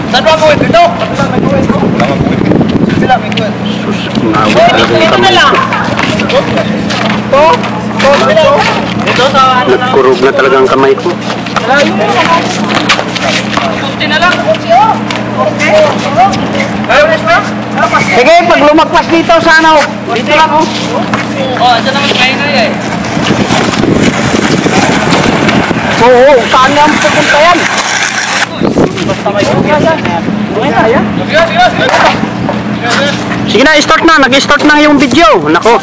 Saan ba ang kuwit? Dito? Sila may kuwit. Dito na lang. Ito? Dito sa ano lang. Nagkurog na talaga ang kamay ko. Dito na lang. Sige, pag lumagpas dito sa ano, dito lang oh. Oh, dyan naman kayo na eh. Oo, saan nga pupunta yan? Basta may kuwit. Sige na, start na. Nag-start na yung video. Nako.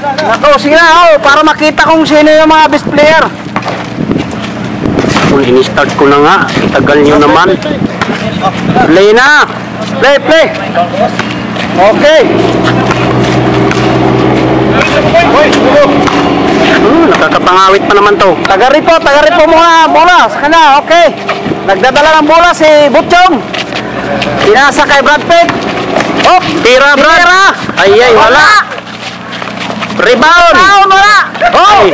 Sige na oh, para makita kung sino yung mga best player. Kung in-start ko na nga, tagal nyo naman. Play na. Play. Okay. Nakakapangawit pa naman to. Taga-ripo muna bola sa kanya. Okay. Nagdadala ng bola si Butchong. Pinasa kay Brad Pitt. Oh, Tira, Brad. Ay, wala. Rebound. Wala. Oh,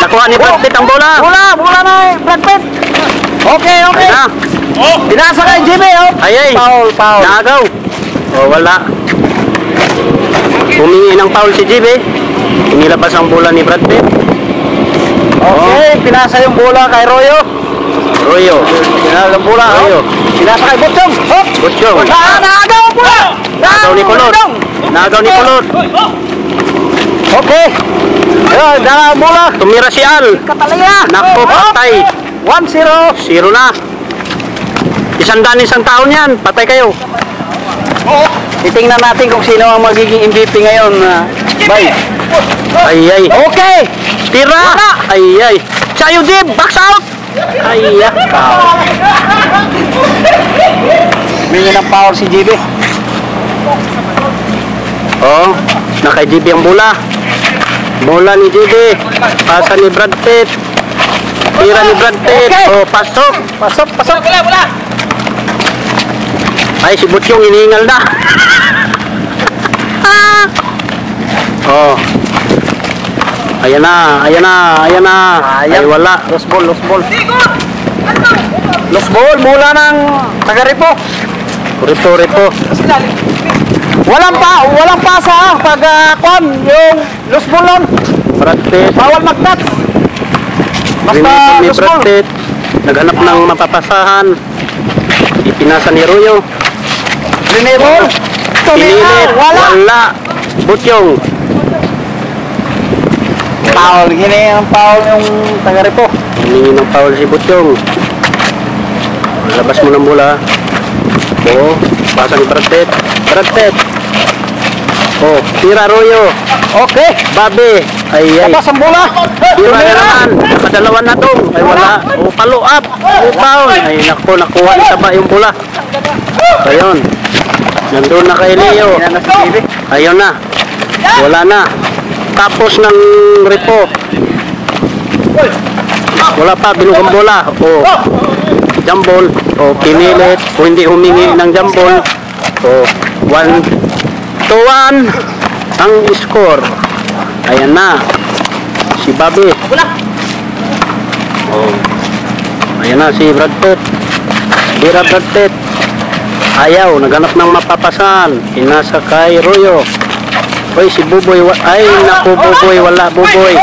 nakuha ni Brad Pitt ang bola. Bola na Brad Pitt. Okay. Ay na. Pinasa kay Jimmy. Oh. Ay. Foul. Nagaw. Oh, wala. Humingi ng foul si JB. Inilabas ang bola ni Brad Pitt. Okay, pinasa yung bola kay Royo. Pinasa yung bola. Royo. Pinasa kay Butchong. Oh. Butchong. Nagaw ang bola. Nagaw ni Kulot. Okay. Ayun, nagaw ang bola. Tumira si Al. Catalina. Nako, patay. 1-0. 0 na. Isang taon yan. Patay kayo. Titingnan natin kung sino ang magiging MVP ngayon. Bye. Ay. Okay. Tira. Ay. Sayo, Jib. Box out. Ay. Mingi ng power si JB. Oh, nakay JB ang bola. Bola ni JB. Pasa ni Brad Pitt. Tira ni Brad Pitt. Okay. Oh, pasok. Bola. Ay, si Butchong iniingal na. Oh. Ayan na. Ay, wala. Lost ball. Bola ng taga-ripo. Ripo. Walang pasa pag yung lost ball nun. Brad Pitt. Bawal mag-touch. Basta Ni lost Brad ball. Pitt. Naghanap ng mapapasahan. Ipinasa ni Royo. Tumira. Pinilit. Wala. Butchong. Foul. Hini ang foul yung taga-ripo. Hiningi ng foul si Butchong. Labas mo ng bola. Oh, pasa ni Brad Pitt. Oh, tira Royo. Okay. Babe. Ay. Labas ang bola. Tira na naman. Nakadalawa na to. Ay, wala. Oh, follow up. Oh, foul. Ay, nakuha ni Taba yung bola. Ayun. Nandun na kay Leo. Ayun na. Wala na. Tapos ng Ripo. Wala pa. Binugang bola. Oh. Jambol. Oh, pinilit. O hindi humingi ng jambol. Oh, 1-1 ang score. Ayan na. Si Bobby. Oh. Ayan na si Brad Pitt. Brad Pitt. Ayaw, naghanap ng mapapasan. Pinasa kay Royo. Hoy, si Buboy. Ay, naku, Buboy. Wala, Buboy.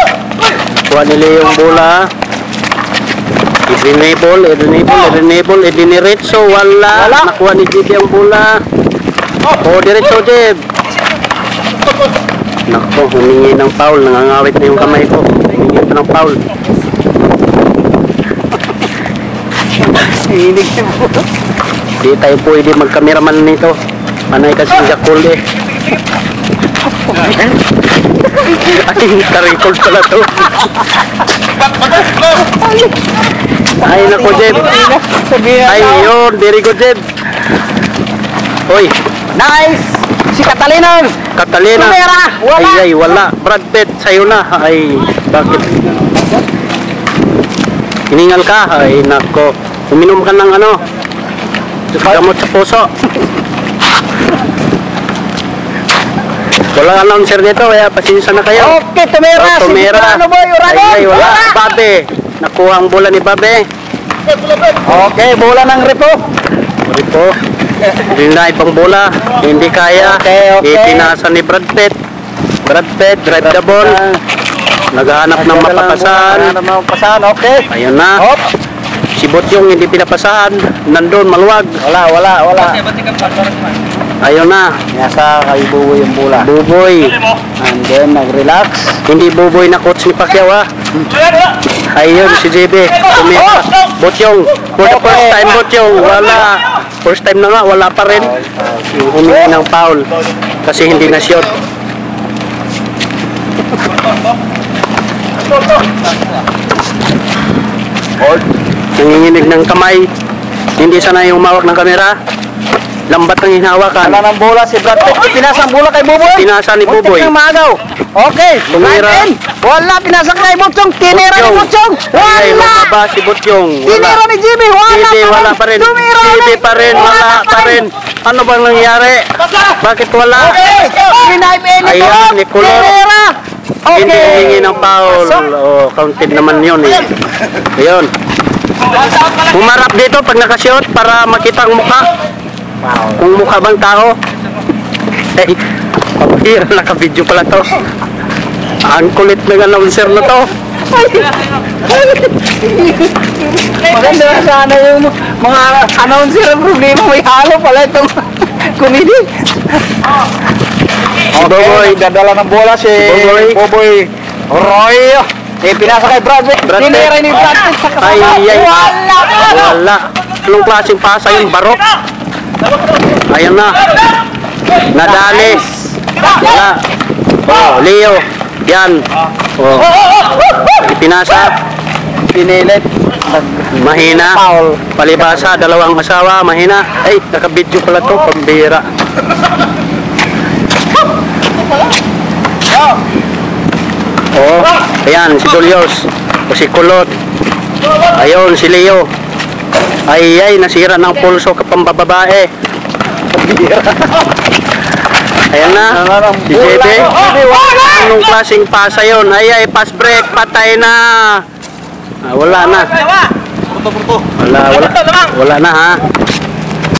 Kuha nila yung bola. Idiniretso. Wala. Nakuha ni Jib yung bola. Oh, diretso, Jib. Naku, humingi ng foul. Nangangawit na yung kamay ko. Humingi pa ng foul. Di tayo pwede magkameraman nito. Panay kasi Jakul eh. Ay, ka-record pala to. Ay, naku, Jeb. Ay, yun. Very good, Jeb. Hoy. Nice. Si Catalina. Tumira. Wala. Ay, wala. Brad Pitt, sa'yo na. Ay, bakit? Hiningal ka? Ay, nako. Uminom ka ng ano? Gamot sa puso. Wala announcer dito, kaya pasensya na kayo. Okay, tumira. Tumira. Ay, wala. Babe. Nakuha ang bola ni Babe. Okay, bola ng Ripo. Sorry po. Hindi na ibang bola. Hindi kaya. Okay. Ipinasa ni Brad Pitt. Brad Pitt, drive the ball. Naghahanap ng mapapasahan. Naghahanap ng mapapasahan, okay. Ayun na. Hop. Si Botyong hindi pinapasahan. Nandun, maluwag. Wala. Ayun na. Nasa kay Buboy yung bola. Buboy. And then, nag-relax. Hindi Buboy na coach ni Pacquiao ha. Ayun, si JB. Tumira. Botyong. For the first time, Botyong. Wala. First time na nga, wala pa rin. Humingi ng foul. Kasi hindi na shot. Nanginginig ng kamay. Hindi sanay umawak ng kamera. Lambat ng hinahawakan. Wala ng bola si Brad Pitt. Pinasa ang bola kay Buboy. Pinasa ni Buboy. Muntik ng maagaw. Okay. Tumira. Right in. Wala. Pinasa kay Butchong. Tinira ni Butchong. Ay, Wala. mababa si Botyong. Tinira ni Jimmy. Wala pa rin. Tumira JB ulit. pa rin. Wala pa rin. Ano bang nangyari? Bakit wala? Okay. Knife in ito. Ayan, ni Kulot. Tinira. Okay. Hindi humingi ng foul. Oh, counted naman yun eh. Ayun. Humarap dito pag nakashot para makita ang mukha. Kung mukha bang tao. Eh, pabira, naka-video pala to. Ang kulit ng announcer na to. Maganda na sana yung mga announcer ang problema. May halo pala itong comedy. Si Boboy. Dadala ng bola si Boboy Roy. Pinasa kay Brad Pitt. Brad Pitt. Tinira ni Brad Pitt sa kasama. Ay. Wala. Anong klaseng pasa yung barok? Ayan na. Nadali. Wala. Oh, Leo. Yan. Oh. Ipinasa. Pinilit. Mahina. Foul. Palibasa, dalawang asawa, mahina. Ay, naka-video pala to, pambira. Oh, ayan, si Julius. O si Kulot. Ayun, si Leo. Ay, nasira ng pulso kapambababae. Ayan na, si JB. Anong klaseng pasa yun? Ay, pass break, patay na. Wala na. Wala na ha.